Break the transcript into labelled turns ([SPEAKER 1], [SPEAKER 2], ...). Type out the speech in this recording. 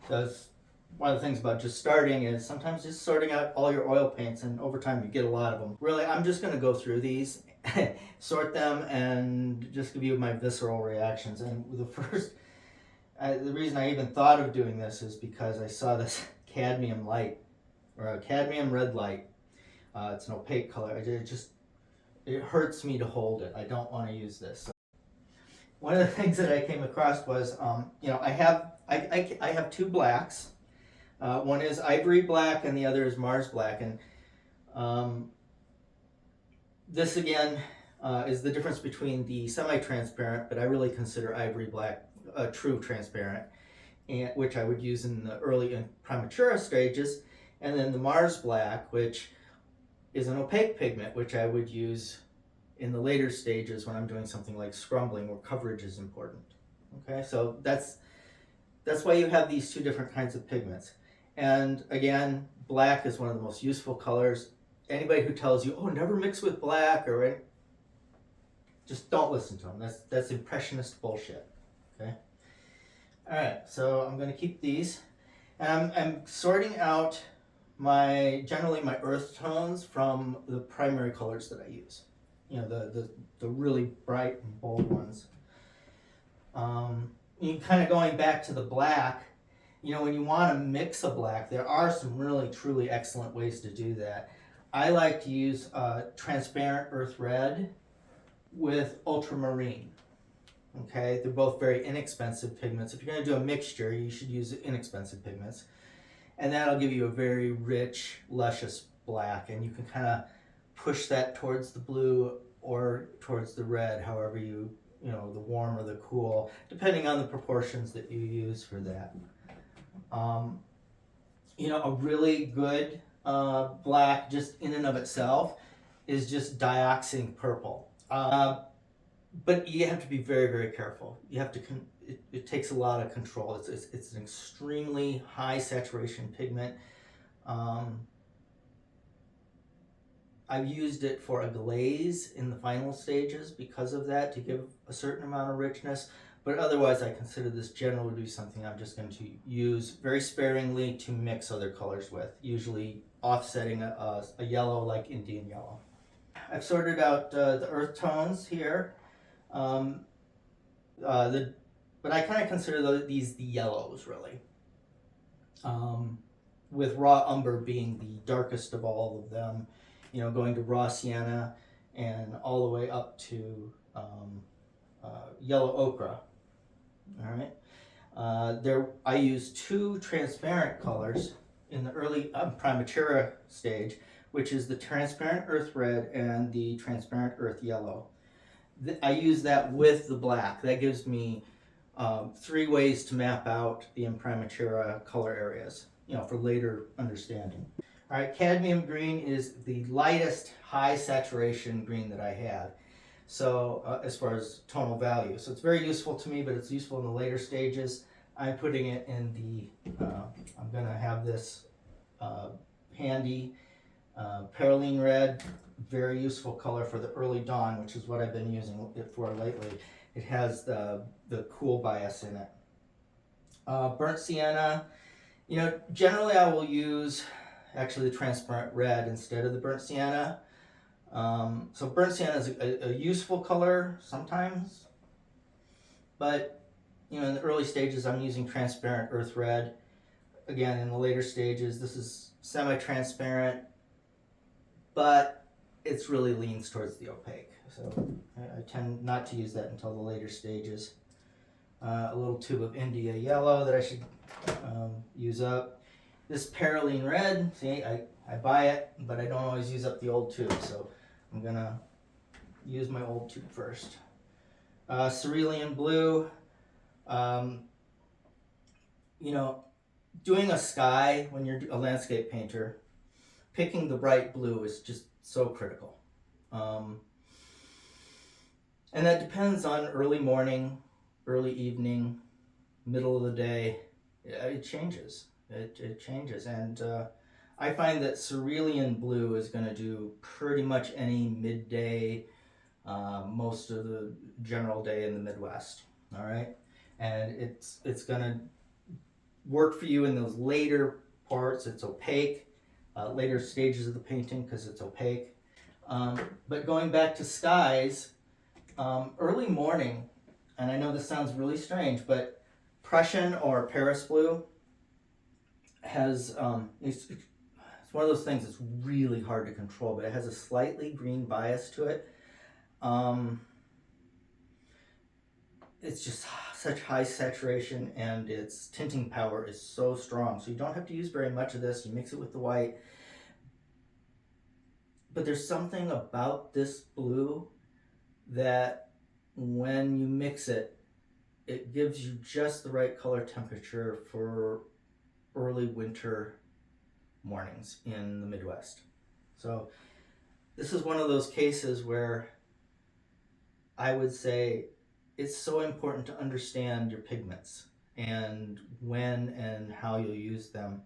[SPEAKER 1] That's one of the things about just starting is sometimes just sorting out all your oil paints, and over time you get a lot of them. Really, I'm just going to go through these, sort them, and just give you my visceral reactions. And the reason I even thought of doing this is because I saw this cadmium light, or a cadmium red light. It's an opaque color. It hurts me to hold it. I don't want to use this. So one of the things that I came across was, I have two blacks. One is ivory black and the other is Mars black. And um, this again is the difference between the semi-transparent, but I really consider ivory black a true transparent, and which I would use in the early and Primavera stages, and then the Mars black, which is an opaque pigment, which I would use in the later stages when I'm doing something like scrumbling where coverage is important. Okay, so that's why you have these two different kinds of pigments. And again, black is one of the most useful colors. Anybody who tells you, oh, never mix with black, or just don't listen to them. That's impressionist bullshit. Okay. All right. So I'm going to keep these, and I'm sorting out generally my earth tones from the primary colors that I use. You know, the really bright and bold ones. You kind of going back to the black. You know, when you want to mix a black, there are some really truly excellent ways to do that. I like to use transparent earth red with ultramarine. Okay, they're both very inexpensive pigments. If you're going to do a mixture, you should use inexpensive pigments, and that'll give you a very rich, luscious black, and you can kind of push that towards the blue or towards the red, however the warm or the cool, depending on the proportions that you use for that. A really good black, just in and of itself, is just dioxing purple. But you have to be very, very careful. You have to. It takes a lot of control. It's an extremely high saturation pigment. I've used it for a glaze in the final stages because of that, to give a certain amount of richness. But otherwise, I consider this generally to be something I'm just going to use very sparingly to mix other colors with, usually offsetting a yellow like Indian yellow. I've sorted out the earth tones here. But I kind of consider these the yellows, really. With raw umber being the darkest of all of them, going to raw sienna and all the way up to yellow ochre. All right. I use two transparent colors in the early Primavera stage, which is the transparent earth red and the transparent earth yellow. I use that with the black. That gives me 3 ways to map out the Imprimatura color areas, for later understanding. All right, cadmium green is the lightest high saturation green that I have. So as far as tonal value, so it's very useful to me, but it's useful in the later stages. I'm putting it in I'm gonna have this handy perylene red, very useful color for the early dawn, which is what I've been using it for lately. It has the cool bias in it. Burnt sienna, generally I will use actually the transparent red instead of the burnt sienna. So burnt sienna is a useful color sometimes, but in the early stages I'm using transparent earth red. Again, in the later stages, this is semi-transparent, but it's really leans towards the opaque. So I tend not to use that until the later stages. A little tube of India yellow that I should use up. This perylene red, see, I buy it, but I don't always use up the old tube, so I'm gonna use my old tube first. Cerulean blue, doing a sky when you're a landscape painter, picking the bright blue is just so critical. And that depends on early morning, early evening, middle of the day. It changes. It changes. And I find that cerulean blue is going to do pretty much any midday, most of the general day in the Midwest. All right. And it's going to work for you in those later parts. It's opaque, later stages of the painting because it's opaque. But going back to skies, early morning, and I know this sounds really strange, but Prussian or Paris blue has it's one of those things that's really hard to control, but it has a slightly green bias to it. Um, it's just such high saturation, and its tinting power is so strong. So you don't have to use very much of this. You mix it with the white, but there's something about this blue that when you mix it, it gives you just the right color temperature for early winter mornings in the Midwest. So this is one of those cases where I would say it's so important to understand your pigments and when and how you'll use them.